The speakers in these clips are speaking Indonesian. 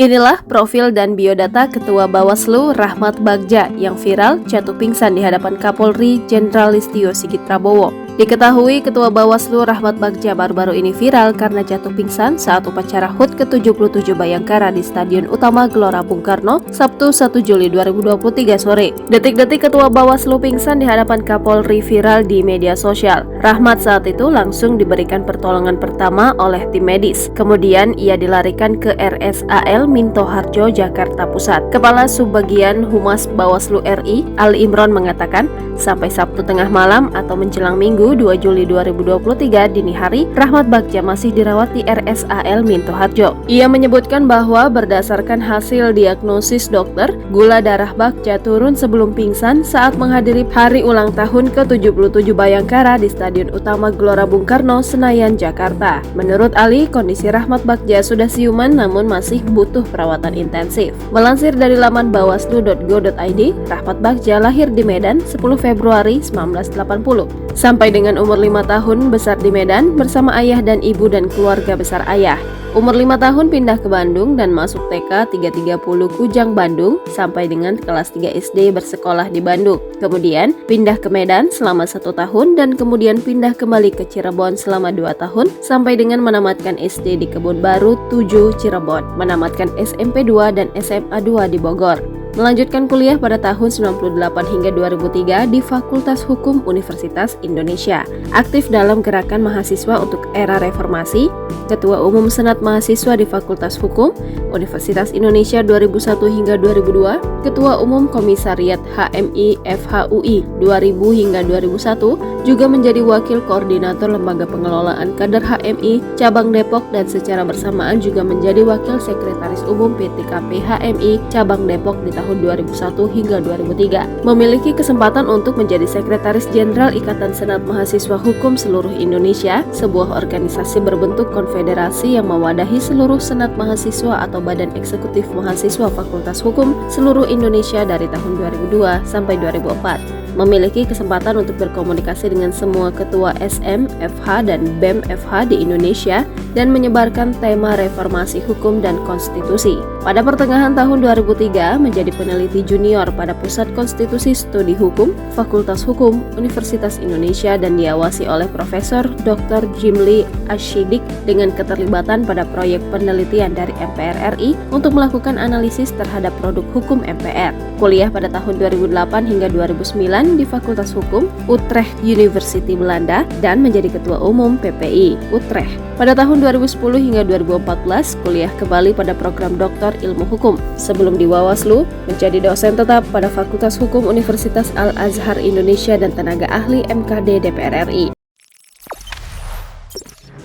Inilah profil dan biodata Ketua Bawaslu Rahmat Bagja yang viral jatuh pingsan di hadapan Kapolri Jenderal Listio Sigit Prabowo. Diketahui Ketua Bawaslu Rahmat Bagja baru-baru ini viral karena jatuh pingsan saat upacara HUT ke-77 Bayangkara di Stadion Utama Gelora Bung Karno, Sabtu 1 Juli 2023 sore. Detik-detik Ketua Bawaslu pingsan di hadapan Kapolri viral di media sosial. Rahmat saat itu langsung diberikan pertolongan pertama oleh tim medis. Kemudian ia dilarikan ke RSAL Minto Harjo, Jakarta Pusat. Kepala Subbagian Humas Bawaslu RI, Ali Imron mengatakan, sampai Sabtu tengah malam atau menjelang Minggu 2 Juli 2023 dini hari, Rahmat Bagja masih dirawat di RSAL Minto Harjo. Ia menyebutkan bahwa berdasarkan hasil diagnosis dokter, gula darah Bagja turun sebelum pingsan saat menghadiri hari ulang tahun ke-77 Bayangkara di Stadion Utama Gelora Bung Karno, Senayan, Jakarta. Menurut Ali, kondisi Rahmat Bagja sudah siuman namun masih butuh perawatan intensif. Melansir dari laman bawaslu.go.id, Rahmat Bagja lahir di Medan 10 Februari 1980. Sampai dengan umur 5 tahun besar di Medan bersama ayah dan ibu dan keluarga besar ayah. Umur 5 tahun pindah ke Bandung dan masuk TK 330 Kujang, Bandung sampai dengan kelas 3 SD bersekolah di Bandung. Kemudian pindah ke Medan selama 1 tahun dan kemudian pindah kembali ke Cirebon selama 2 tahun sampai dengan menamatkan SD di Kebun Baru 7 Cirebon, menamatkan SMP 2 dan SMA 2 di Bogor. Melanjutkan kuliah pada tahun 98 hingga 2003 di Fakultas Hukum Universitas Indonesia. Aktif dalam gerakan mahasiswa untuk era reformasi, Ketua Umum Senat Mahasiswa di Fakultas Hukum Universitas Indonesia 2001 hingga 2002, Ketua Umum Komisariat HMI FHUI 2000 hingga 2001, juga menjadi Wakil Koordinator Lembaga Pengelolaan Kader HMI Cabang Depok dan secara bersamaan juga menjadi Wakil Sekretaris Umum PTKP HMI Cabang Depok di tahun 2001 hingga 2003. Memiliki kesempatan untuk menjadi Sekretaris Jenderal Ikatan Senat Mahasiswa Hukum Seluruh Indonesia, sebuah organisasi berbentuk konfederasi yang mewadahi seluruh senat mahasiswa atau badan eksekutif mahasiswa Fakultas Hukum seluruh Indonesia dari tahun 2002 sampai 2004. Memiliki kesempatan untuk berkomunikasi dengan semua ketua SM, FH, dan BEM FH di Indonesia dan menyebarkan tema reformasi hukum dan konstitusi. Pada pertengahan tahun 2003 menjadi peneliti junior pada Pusat Konstitusi Studi Hukum, Fakultas Hukum Universitas Indonesia dan diawasi oleh Profesor Dr. Jimli Ashidik dengan keterlibatan pada proyek penelitian dari MPR RI untuk melakukan analisis terhadap produk hukum MPR. Kuliah pada tahun 2008 hingga 2009 di Fakultas Hukum Utrecht University Belanda dan menjadi Ketua Umum PPI Utrecht. Pada tahun 2010 hingga 2014 kuliah kembali pada program Doktor Ilmu Hukum. Sebelum di Bawaslu, menjadi dosen tetap pada Fakultas Hukum Universitas Al-Azhar Indonesia dan tenaga ahli MKD DPR RI.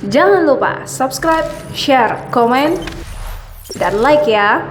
Jangan lupa subscribe, share, komen, dan like ya!